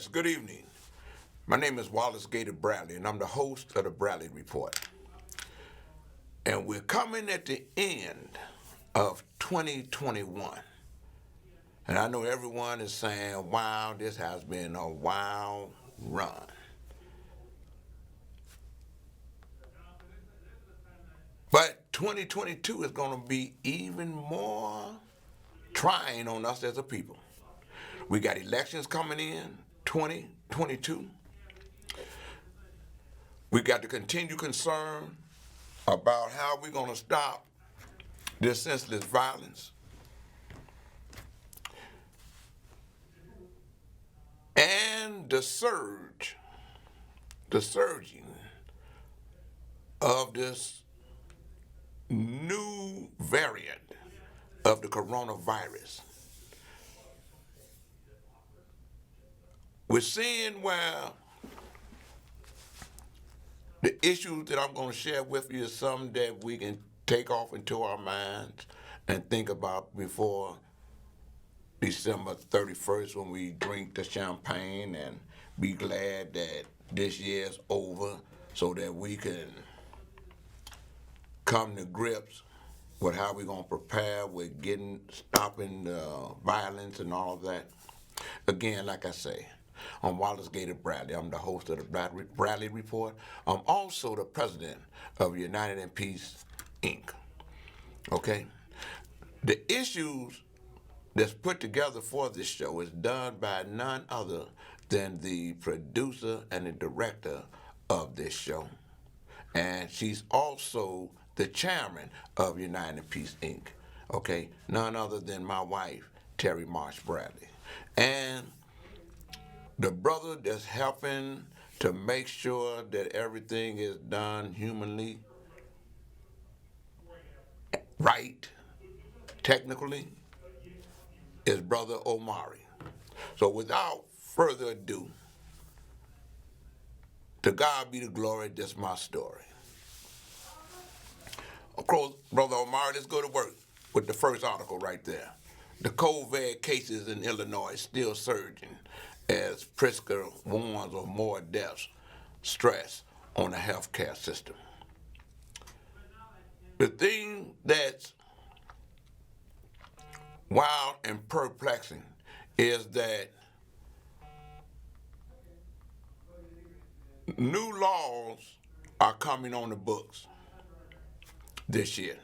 Yes, good evening. My name is Wallace Gator Bradley, and I'm the host of the Bradley Report. And we're coming at the end of 2021. And I know everyone is saying, wow, this has been a wild run. But 2022 is going to be even more trying on us as a people. We got elections coming in 2022. We got the continued concern about how we're going to stop this senseless violence. And the surging of this new variant of the coronavirus. We're seeing where the issues that I'm going to share with you is something that we can take off into our minds and think about before December 31st when we drink the champagne and be glad that this year's over so that we can come to grips with how we're going to prepare with stopping the violence and all of that. Again, like I say, I'm Wallace Gator Bradley. I'm the host of the Bradley Report. I'm also the president of United in Peace, Inc. Okay? The issues that's put together for this show is done by none other than the producer and the director of this show. And she's also the chairman of United in Peace, Inc. Okay? None other than my wife, Terry Marsh Bradley. And the brother that's helping to make sure that everything is done humanly right, technically, is Brother Omari. So without further ado, to God be the glory, that's my story. Of course, Brother Omari, let's go to work with the first article right there. The COVID cases in Illinois still surging as Pritzker warns of more deaths, stress on the healthcare system. The thing that's wild and perplexing is that new laws are coming on the books this year.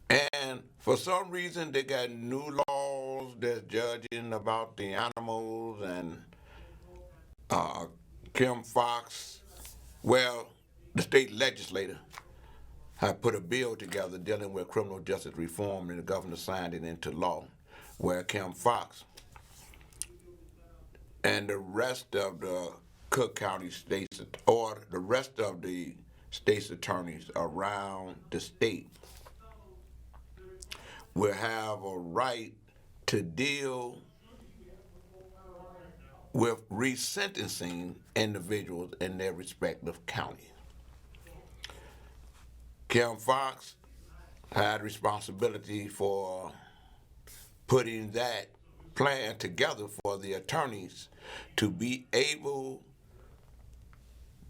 And for some reason, they got new laws that's judging about the animals and Kim Fox. Well, the state legislature have put a bill together dealing with criminal justice reform, and the governor signed it into law, where Kim Fox and the rest of the Cook County states, or the rest of the state's attorneys around the state, will have a right to deal with resentencing individuals in their respective counties. Kim Fox had responsibility for putting that plan together for the attorneys to be able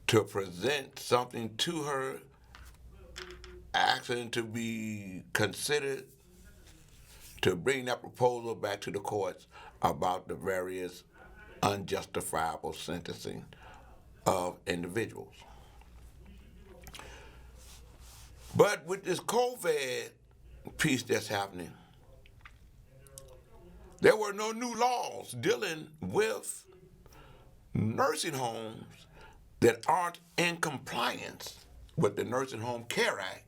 to present something to her, asking to be considered to bring that proposal back to the courts about the various unjustifiable sentencing of individuals. But with this COVID piece that's happening, there were no new laws dealing with nursing homes that aren't in compliance with the Nursing Home Care Act.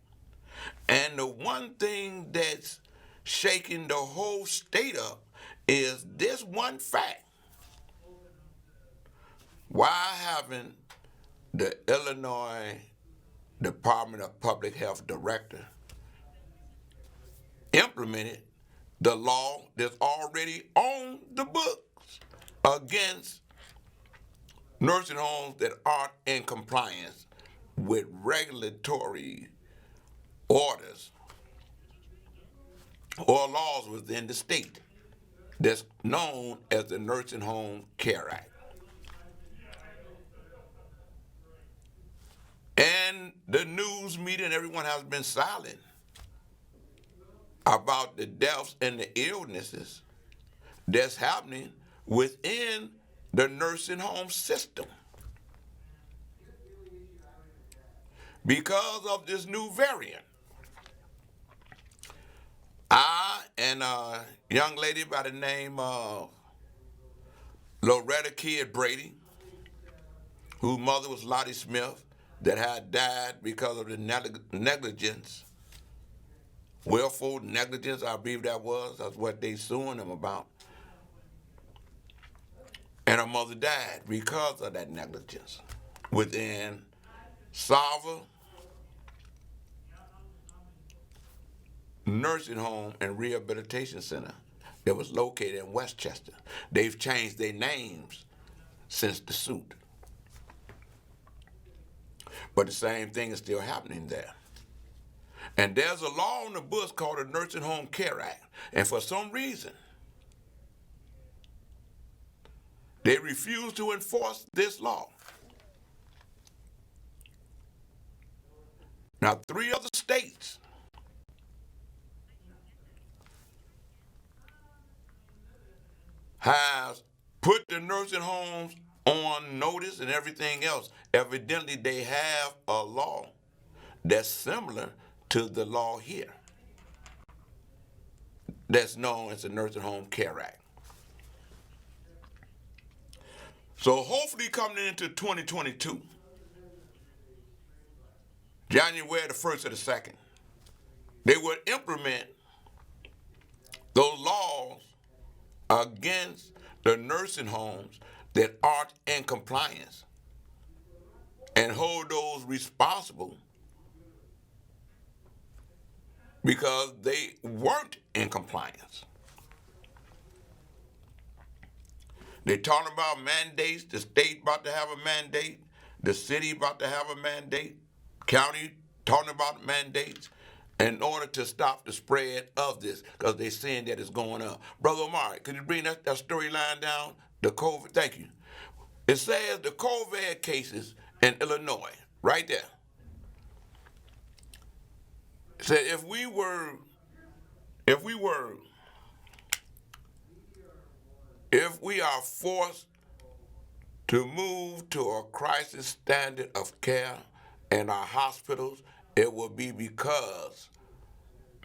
And the one thing that's shaking the whole state up is this one fact. Why haven't the Illinois Department of Public Health director implemented the law that's already on the books against nursing homes that aren't in compliance with regulatory orders or laws within the state? that's known as the Nursing Home Care Act. And the news media and everyone has been silent about the deaths and the illnesses that's happening within the nursing home system because of this new variant. I and a young lady by the name of Loretta Kidd Brady, whose mother was Lottie Smith, that had died because of the negligence, willful negligence, I believe that's what they suing them about. And her mother died because of that negligence within Salva Nursing Home and Rehabilitation Center that was located in Westchester. They've changed their names since the suit. But the same thing is still happening there. And there's a law on the books called the Nursing Home Care Act. And for some reason, they refuse to enforce this law. Now, 3 other states have put the nursing homes on notice and everything else. Evidently, they have a law that's similar to the law here that's known as the Nursing Home Care Act. So hopefully coming into 2022, January the 1st or the 2nd, they will implement those laws against the nursing homes that aren't in compliance and hold those responsible because they weren't in compliance. They're talking about mandates. The state about to have a mandate. The city about to have a mandate. County talking about mandates in order to stop the spread of this because they're saying that it's going up. Brother Omari, could you bring that storyline down? The COVID, thank you. It says the COVID cases in Illinois, right there. It said if we are forced to move to a crisis standard of care in our hospitals, it will be because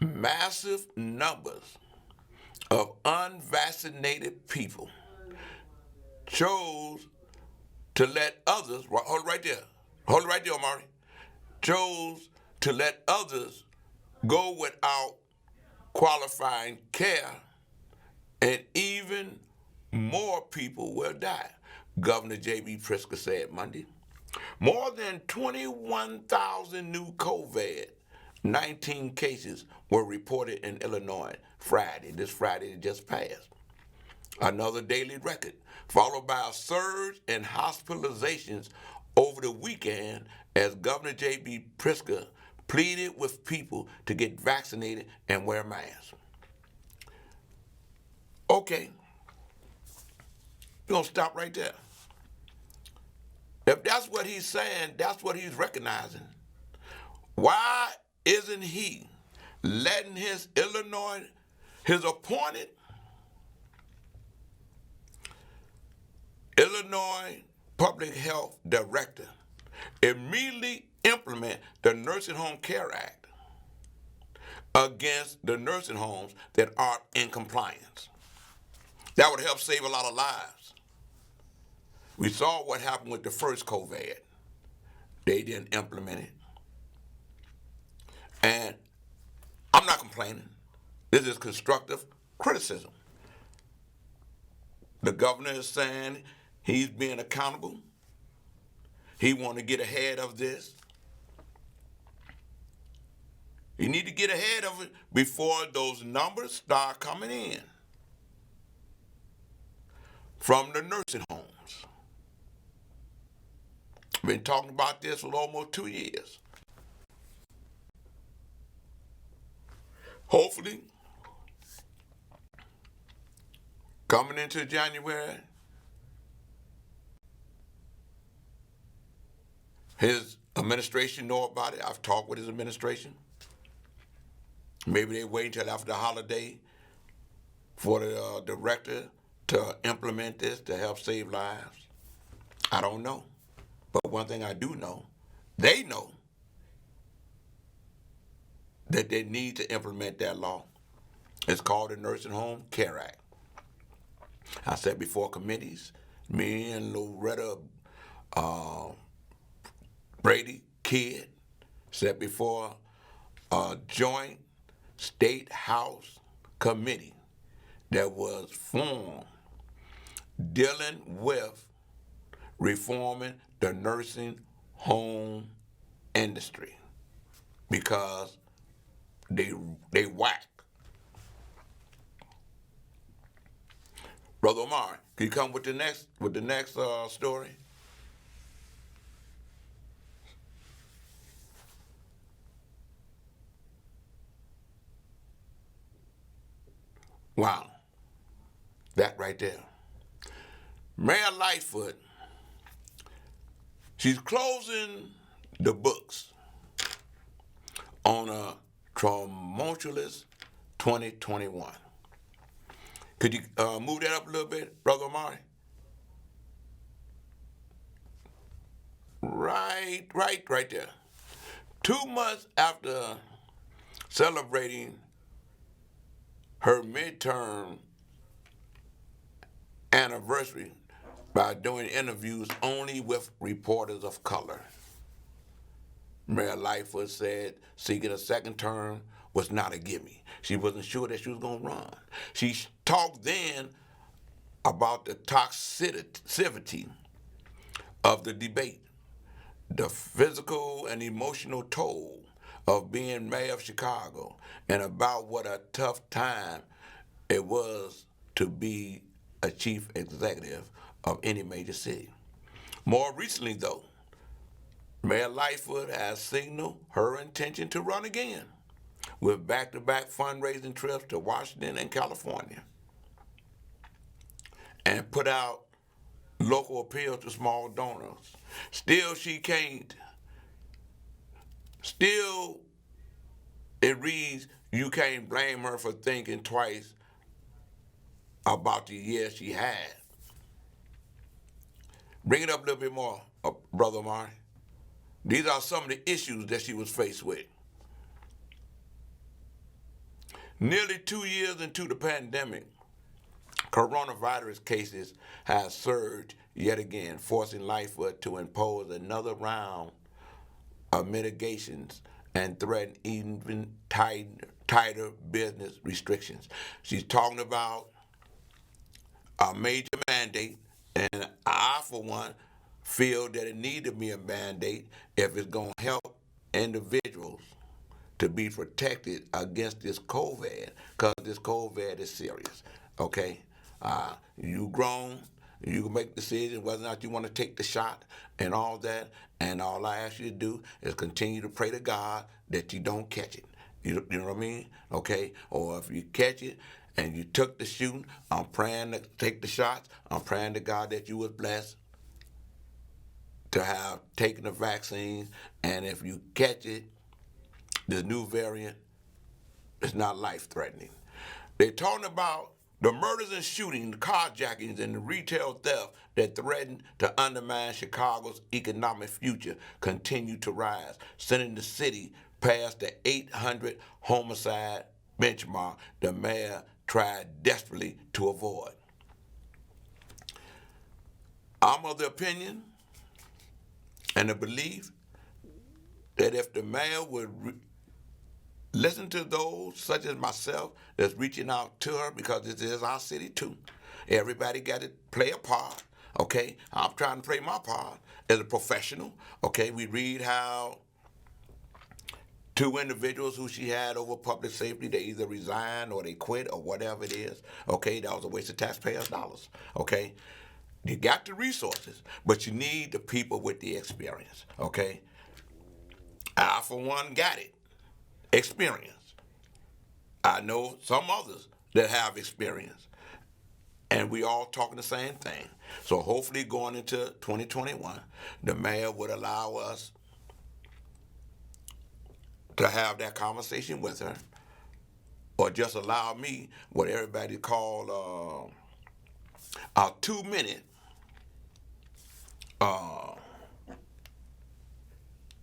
massive numbers of unvaccinated people chose to let others, hold it right there, Omari, chose to let others go without qualifying care, and even more people will die. Governor J.B. Pritzker said Monday. More than 21,000 new COVID-19 cases were reported in Illinois this Friday that just passed. Another daily record, followed by a surge in hospitalizations over the weekend as Governor J.B. Pritzker pleaded with people to get vaccinated and wear masks. Okay, we're going to stop right there. If that's what he's saying, that's what he's recognizing. Why isn't he letting his appointed Illinois Public Health Director immediately implement the Nursing Home Care Act against the nursing homes that are in compliance? That would help save a lot of lives. We saw what happened with the first COVID. They didn't implement it. And I'm not complaining. This is constructive criticism. The governor is saying he's being accountable. He wants to get ahead of this. You need to get ahead of it before those numbers start coming in from the nursing homes. Been talking about this for almost 2 years. Hopefully, Coming into January, his administration know about it. I've talked with his administration. Maybe they wait until after the holiday for the director to implement this to help save lives. I don't know. But one thing I do know, they know that they need to implement that law. It's called the Nursing Home Care Act. I said before committees, me and Loretta Brady Kidd said before a joint state house committee that was formed dealing with reforming the nursing home industry because they whack. Brother Omar, can you come with the next story? Wow, that right there. Mayor Lightfoot, she's closing the books on a tumultuous 2021. Could you move that up a little bit, Brother Omari? Right there. 2 months after celebrating her midterm anniversary by doing interviews only with reporters of color, Mayor Lightfoot said seeking a second term was not a gimme. She wasn't sure that she was going to run. She talked then about the toxicity of the debate, the physical and emotional toll of being mayor of Chicago, and about what a tough time it was to be a chief executive of any major city. More recently, though, Mayor Lightfoot has signaled her intention to run again with back-to-back fundraising trips to Washington and California, and put out local appeals to small donors. Still, she can't. Still, it reads, you can't blame her for thinking twice about the year she had. Bring it up a little bit more, Brother Omari. These are some of the issues that she was faced with. Nearly 2 years into the pandemic, coronavirus cases have surged yet again, forcing Lightfoot to impose another round of mitigations and threaten even tighter business restrictions. She's talking about a major mandate, and I, for one, feel that it needs to be a mandate if it's going to help individuals to be protected against this COVID, because this COVID is serious, okay? You grown, you can make decisions whether or not you want to take the shot and all that, and all I ask you to do is continue to pray to God that you don't catch it. You know what I mean? Okay? Or if you catch it and you took the shooting, I'm praying to take the shots. I'm praying to God that you was blessed to have taken the vaccine, and if you catch it, this new variant is not life-threatening. They're talking about the murders and shootings, the carjackings, and the retail theft that threaten to undermine Chicago's economic future continue to rise, sending the city past the 800 homicide benchmark the mayor tried desperately to avoid. I'm of the opinion and the belief that if the mayor would listen to those such as myself that's reaching out to her, because this is our city too. Everybody got to play a part, okay? I'm trying to play my part as a professional, okay? We read how two individuals who she had over public safety, they either resigned or they quit or whatever it is, okay? That was a waste of taxpayers' dollars, okay? You got the resources, but you need the people with the experience, okay? I, for one, got it. Experience. I know some others that have experience. And we all talking the same thing. So hopefully going into 2021, the mayor would allow us to have that conversation with her, or just allow me what everybody call a 2-minute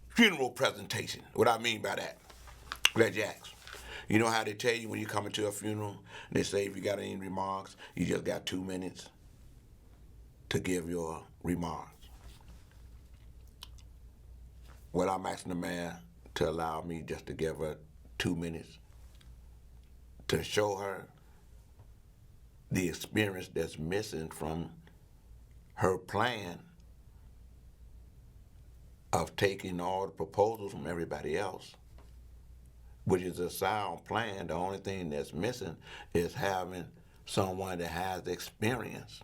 funeral presentation. What I mean by that, glad you asked. You know how they tell you when you come into a funeral, they say if you got any remarks, you just got 2 minutes to give your remarks. Well, I'm asking the mayor to allow me just to give her 2 minutes to show her the experience that's missing from her plan of taking all the proposals from everybody else, which is a sound plan. The only thing that's missing is having someone that has experience.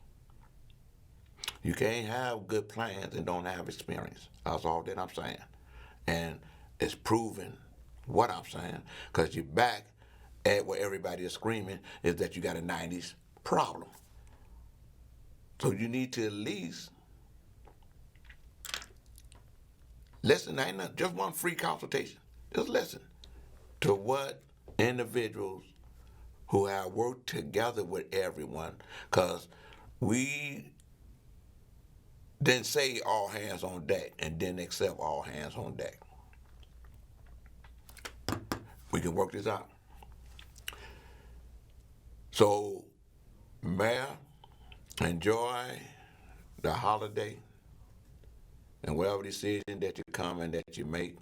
You can't have good plans and don't have experience. That's all that I'm saying. And it's proving what I'm saying, because you're back at where everybody is screaming is that you got a 90s problem. So you need to at least listen. Ain't not just one free consultation. Just listen to what individuals who have worked together with everyone, because we didn't say all hands on deck and didn't accept all hands on deck. We can work this out. So, Mayor, enjoy the holiday, and whatever decision that you come and that you make,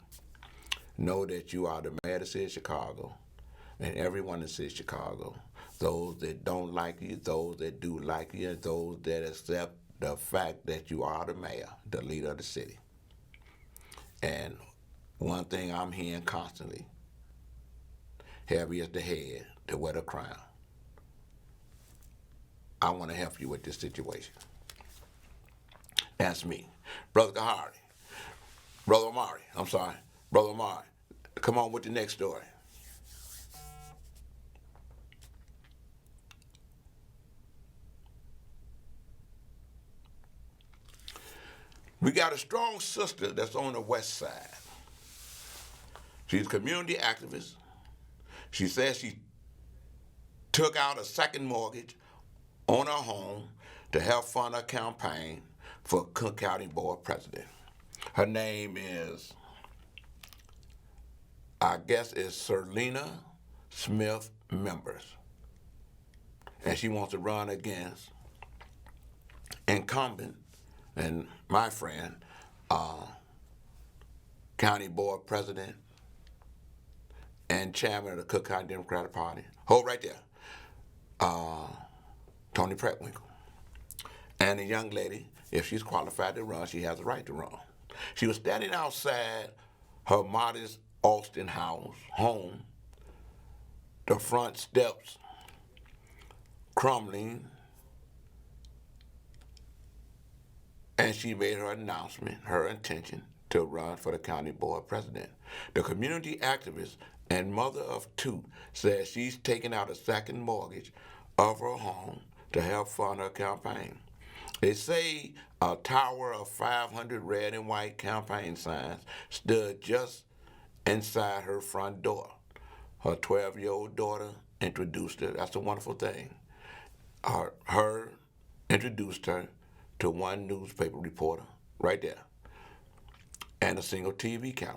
know that you are the mayor of the city of Chicago, and everyone in the city of Chicago, those that don't like you, those that do like you, and those that accept the fact that you are the mayor, the leader of the city. And one thing I'm hearing constantly, heavy is the head to wear the crown. I want to help you with this situation. That's me. Brother Kahari. Brother Omari. Brother Omari. Come on with the next story. We got a strong sister that's on the west side. She's a community activist. She says she took out a second mortgage on her home to help fund her campaign for Cook County Board President. Her name is, I guess, is Serlina Smith Members. And she wants to run against incumbent and my friend, County Board President and Chairman of the Cook County Democratic Party. Hold right there. Tony Preckwinkle. And the young lady, if she's qualified to run, she has the right to run. She was standing outside her modest Austin house, home, the front steps crumbling, and she made her announcement, her intention to run for the county board president. The community activist and mother of two says she's taking out a second mortgage of her home to help fund her campaign. They say a tower of 500 red and white campaign signs stood just inside her front door. Her 12-year-old daughter introduced her. That's a wonderful thing. Her introduced her to one newspaper reporter right there and a single TV camera.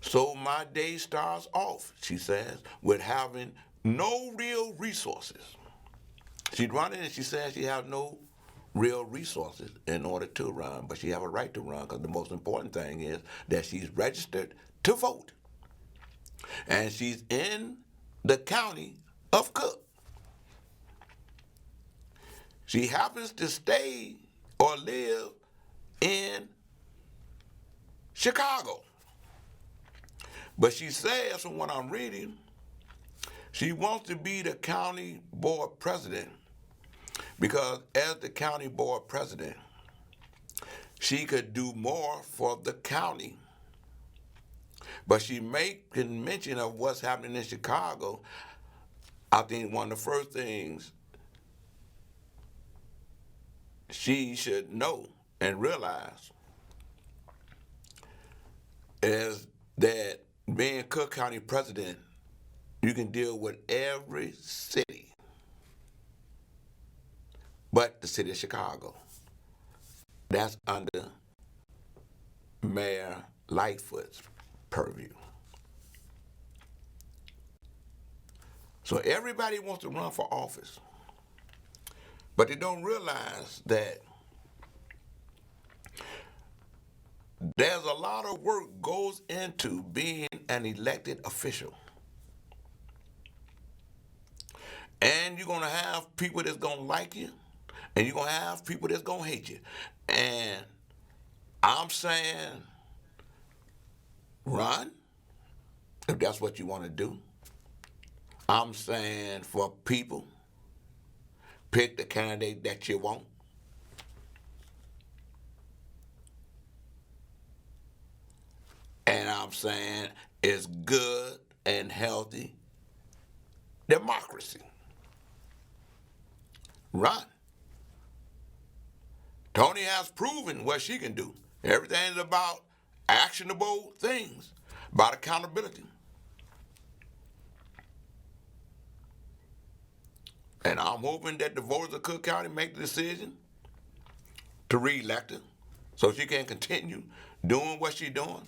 So my day starts off, she says, with having no real resources. She's running and she says she has no real resources in order to run, but she has a right to run, because the most important thing is that she's registered to vote. And she's in the county of Cook. She happens to stay or live in Chicago. But she says, from what I'm reading, she wants to be the county board president because as the county board president, she could do more for the county. But she making mention of what's happening in Chicago. I think one of the first things she should know and realize is that being Cook County president, you can deal with every city but the city of Chicago. That's under Mayor Lightfoot's purview. So everybody wants to run for office, but they don't realize that there's a lot of work goes into being an elected official. And you're going to have people that's going to like you, and you're going to have people that's going to hate you. And I'm saying, run, if that's what you want to do. I'm saying for people, pick the candidate that you want. And I'm saying it's good and healthy democracy. Run. Tony has proven what she can do. Everything is about actionable things, about accountability. And I'm hoping that the voters of Cook County make the decision to re-elect her so she can continue doing what she's doing.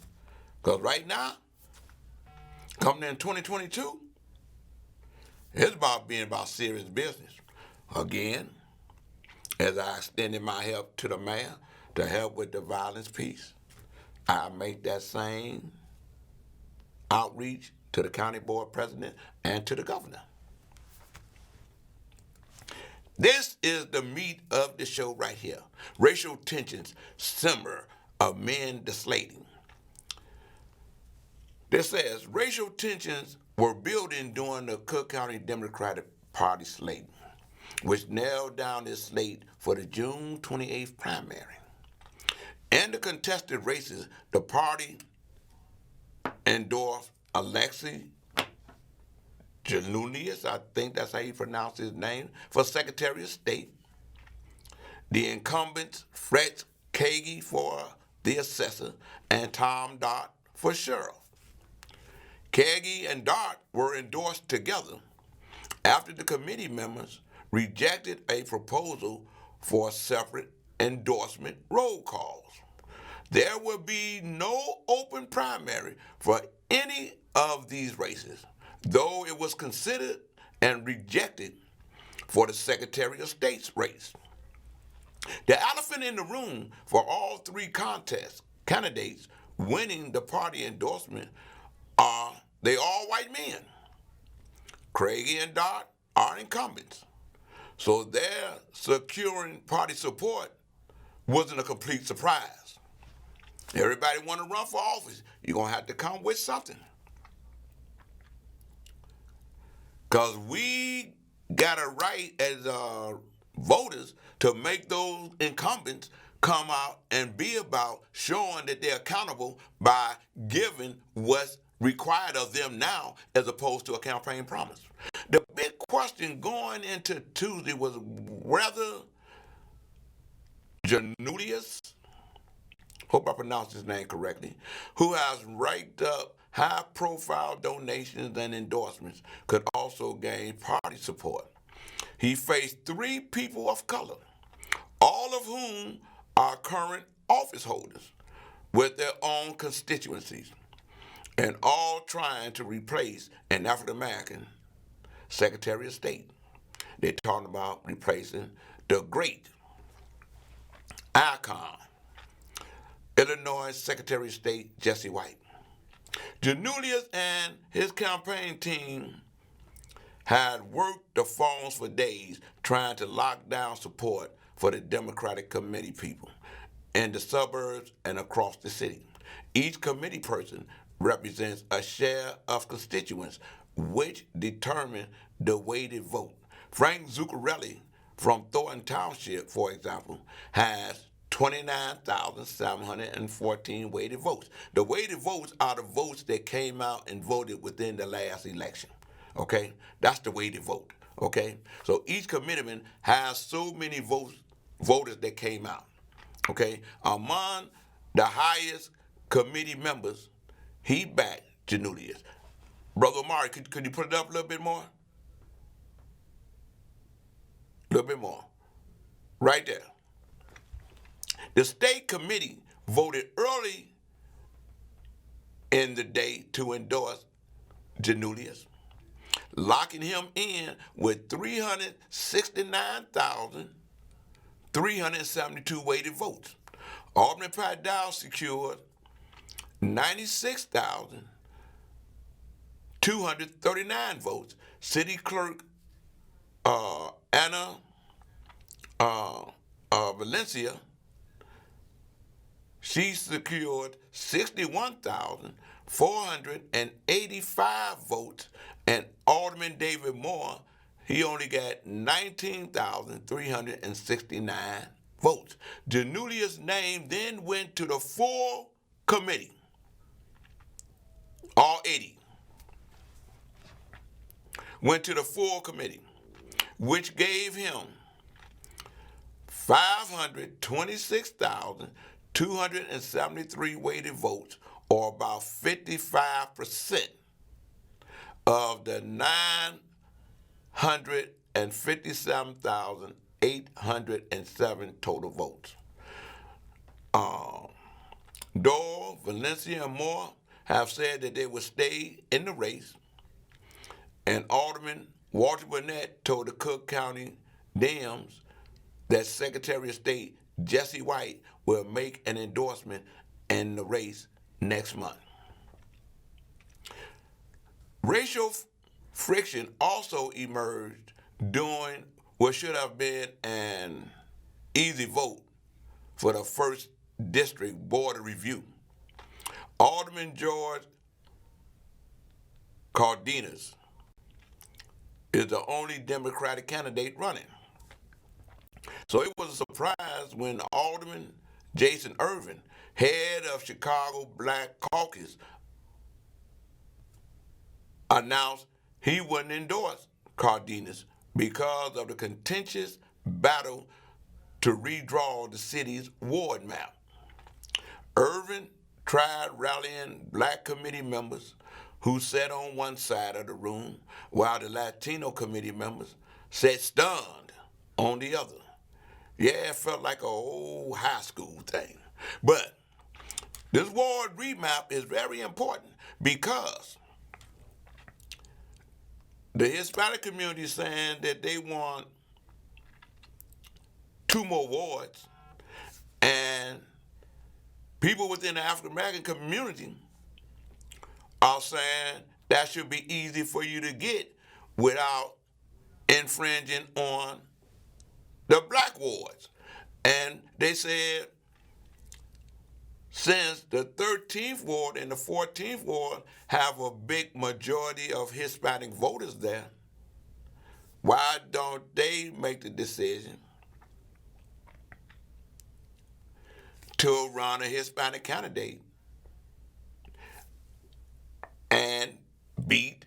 Because right now, coming in 2022, it's about being about serious business. Again, as I extended my help to the mayor to help with the violence piece, I make that same outreach to the county board president and to the governor. This is the meat of the show right here. Racial tensions simmer amid the slating. This says racial tensions were building during the Cook County Democratic Party slate, which nailed down its slate for the June 28th primary. In the contested races, the party endorsed Alexei Janunius, I think that's how you pronounce his name, for Secretary of State. The incumbents, Fred Kagi for the assessor, and Tom Dart for sheriff. Kagi and Dart were endorsed together after the committee members rejected a proposal for separate endorsement roll calls. There will be no open primary for any of these races, though it was considered and rejected for the Secretary of State's race. The elephant in the room for all three contest candidates winning the party endorsement are they all white men. Craigie and Dart are incumbents. So their securing party support wasn't a complete surprise. Everybody want to run for office. You're going to have to come with something. Because we got a right as voters to make those incumbents come out and be about showing that they're accountable by giving what's required of them now as opposed to a campaign promise. The big question going into Tuesday was whether Janunius, hope I pronounced his name correctly, who has racked up high-profile donations and endorsements, could also gain party support. He faced three people of color, all of whom are current office holders with their own constituencies, and all trying to replace an African-American Secretary of State. They're talking about replacing the great icon, Illinois Secretary of State Jesse White. Janulius and his campaign team had worked the phones for days trying to lock down support for the Democratic committee people in the suburbs and across the city. Each committee person represents a share of constituents which determine the weighted vote. Frank Zuccarelli from Thornton Township, for example, has 29,714 weighted votes. The weighted votes are the votes that came out and voted within the last election. Okay? That's the weighted vote. Okay? So each committeeman has so many votes voters that came out. Okay, among the highest committee members, he backed Janulius. Brother Omari, could you put it up a little bit more? A little bit more. Right there. The state committee voted early in the day to endorse Janulius, locking him in with 369,372 weighted votes. Alderman Pat Dow secured 96,239 votes. City Clerk Anna Valencia, she secured 61,485 votes, and Alderman David Moore, he only got 19,369 votes. Janulius' name then went to the full committee, all 80, went to the full committee, which gave him 526,273 weighted votes, or about 55% of the 957,807 total votes. Doyle, Valencia, and Moore have said that they would stay in the race, and Alderman Walter Burnett told the Cook County Dems that Secretary of State Jesse White will make an endorsement in the race next month. Racial friction also emerged during what should have been an easy vote for the first district board of review. Alderman George Cardenas is the only Democratic candidate running. So it was a surprise when Alderman Jason Irvin, head of Chicago Black Caucus, announced he wouldn't endorse Cardenas because of the contentious battle to redraw the city's ward map. Irvin tried rallying black committee members who sat on one side of the room, while the Latino committee members sat stunned on the other. Yeah, it felt like an old high school thing. But this ward remap is very important because the Hispanic community is saying that they want 2 more wards, and people within the African American community are saying that should be easy for you to get without infringing on the black wards. And they said since the 13th ward and the 14th ward have a big majority of Hispanic voters there, why don't they make the decision to run a Hispanic candidate and beat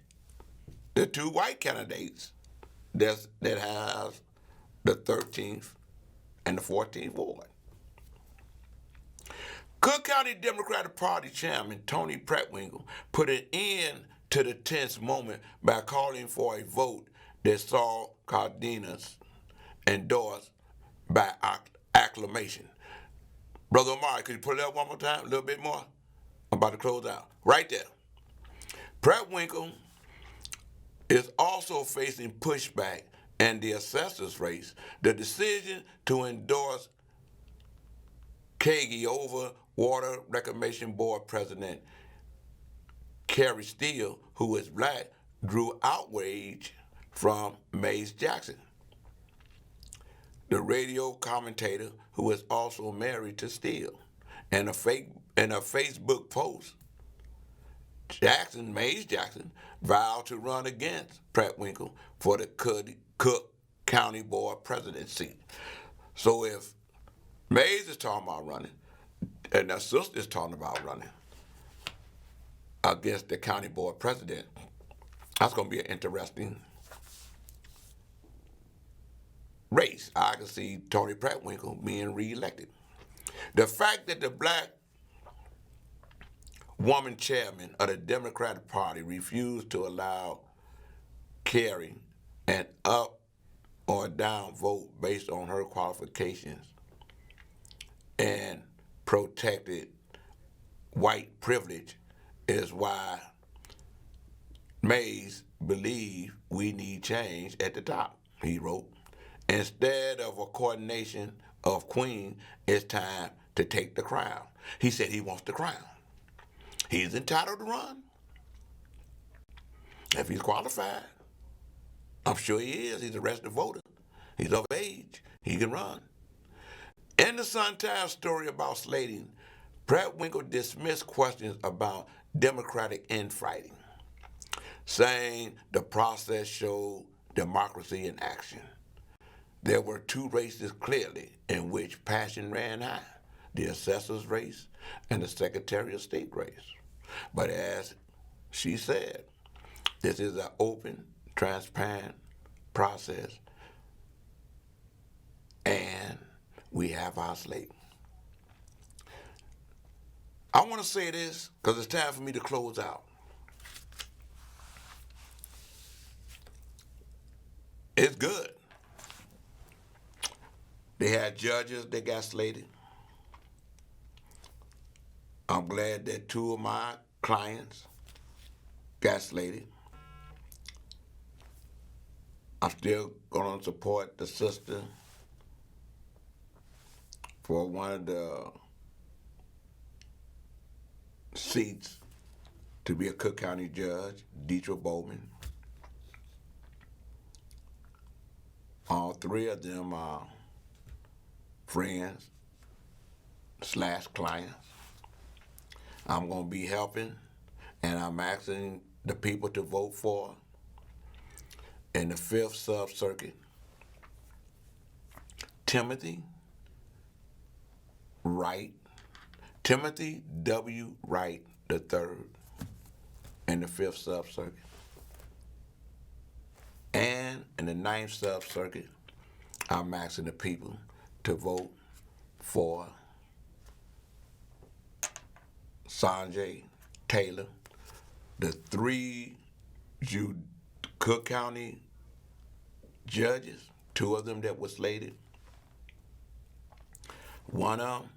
the 2 white candidates that have the 13th and the 14th ward? Cook County Democratic Party Chairman Tony Preckwinkle put an end to the tense moment by calling for a vote that saw Cardenas endorsed by acclamation. Brother Omari, could you put it up one more time, a little bit more? I'm about to close out. Right there. Preckwinkle is also facing pushback in the assessor's race. The decision to endorse Kagi over Water Reclamation Board President Kerry Steele, who is black, drew outrage from Mays Jackson, the radio commentator who is also married to Steele. In a Facebook post, Mays Jackson, vowed to run against Preckwinkle for the Cook County Board presidency. So if Mays is talking about running, and their sister is talking about running against the county board president, that's going to be an interesting race, I can see Tony Pratt-Winkle being reelected. The fact that the black woman chairman of the Democratic Party refused to allow Kerry an up or down vote based on her qualifications and protected white privilege is why Mays believed we need change at the top, he wrote. Instead of a coordination of Queen, it's time to take the crown. He said he wants the crown. He's entitled to run if he's qualified. I'm sure he is. He's a registered voter. He's of age. He can run. In the Sun-Times story about slating, Pratt-Winkle dismissed questions about Democratic infighting, saying the process showed democracy in action. There were two races clearly in which passion ran high, the assessor's race and the Secretary of State race. But as she said, this is an open, transparent process, and we have our slate. I want to say this because it's time for me to close out. It's good. They had judges that got slated. I'm glad that two of my clients got slated. I'm still going to support the sister for one of the seats to be a Cook County judge, Deidre Bowman. All three of them are friends / clients. I'm going to be helping, and I'm asking the people to vote for in the 5th Sub-Circuit, Timothy Wright, Timothy W. Wright III in the 5th Sub-Circuit. And in the 9th Sub-Circuit, I'm asking the people to vote for Sanjay Taylor. The 3 Cook County judges, 2 of them that were slated. One of them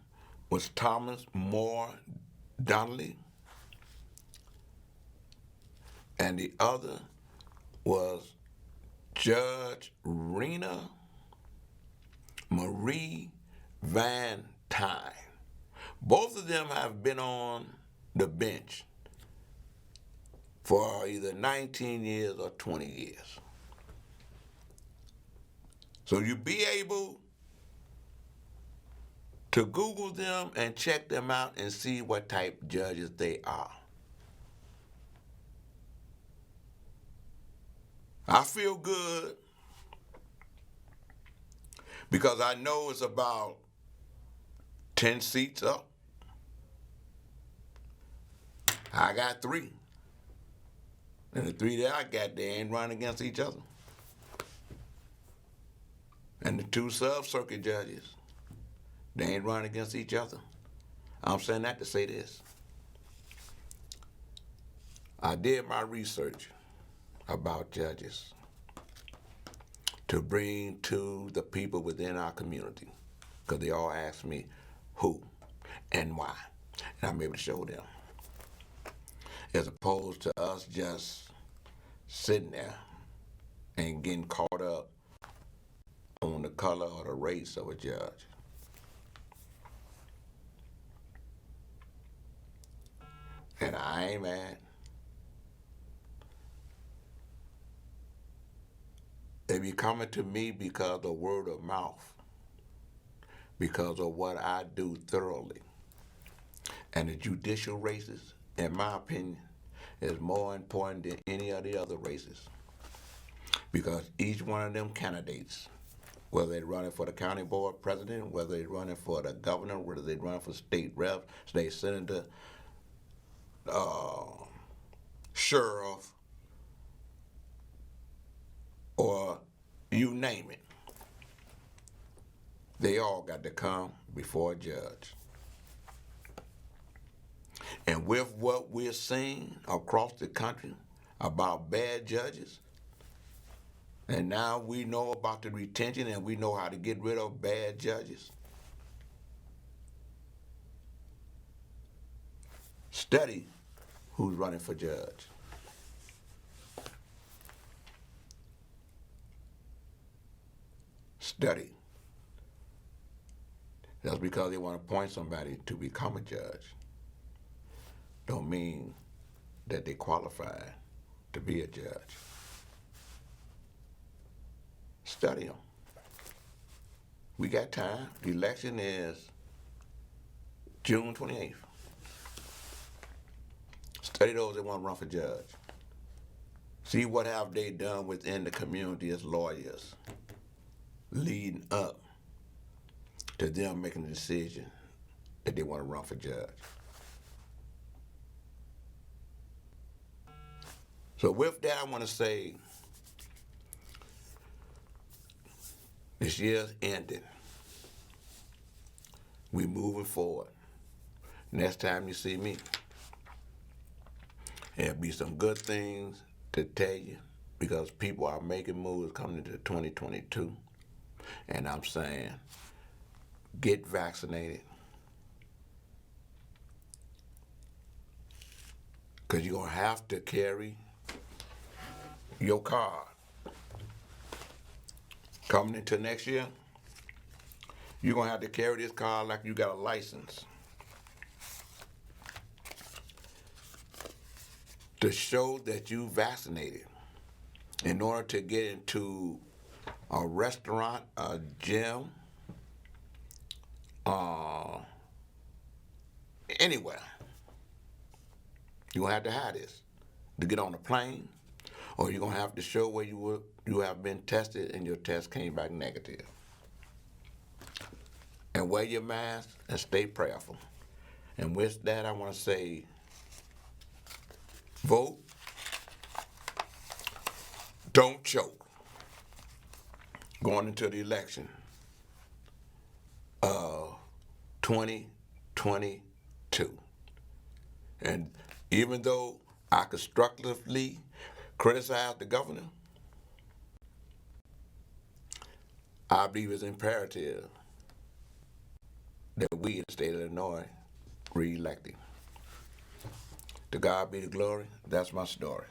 was Thomas Moore Donnelly, and the other was Judge Rena Marie Van Tine. Both of them have been on the bench for either 19 years or 20 years. So you be able to Google them and check them out and see what type of judges they are. I feel good because I know it's about 10 seats up. I got 3. And the 3 that I got, they ain't running against each other. And the 2 sub-circuit judges, they ain't running against each other. I'm saying that to say this. I did my research about judges to bring to the people within our community, because they all ask me who and why, and I'm able to show them. As opposed to us just sitting there and getting caught up on the color or the race of a judge. And I ain't mad. They be coming to me because of word of mouth, because of what I do thoroughly. And the judicial races, in my opinion, is more important than any of the other races. Because each one of them candidates, whether they're running for the county board president, whether they're running for the governor, whether they're running for state rep, state senator, sheriff, or you name it, They all got to come before a judge. And with what we're seeing across the country about bad judges, and now we know about the retention and we know how to get rid of bad judges, study who's running for judge. Study. Just because they want to appoint somebody to become a judge don't mean that they qualify to be a judge. Study them. We got time. The election is June 28th. Study those that want to run for judge. See what have they done within the community as lawyers leading up to them making a decision that they want to run for judge. So with that, I want to say this year's ending. We moving forward. Next time you see me, there'll be some good things to tell you because people are making moves coming into 2022. And I'm saying, get vaccinated. Because you're going to have to carry your card. Coming into next year, you're going to have to carry this card like you got a license to show that you vaccinated in order to get into a restaurant, a gym, anywhere. You're going to have to have this to get on a plane, or you're going to have to show where you have been tested and your test came back negative. And wear your mask and stay prayerful. And with that, I want to say, vote, don't choke. Going into the election of 2022. And even though I constructively criticize the governor, I believe it's imperative that we in the state of Illinois re-elect him. To God be the glory. That's my story.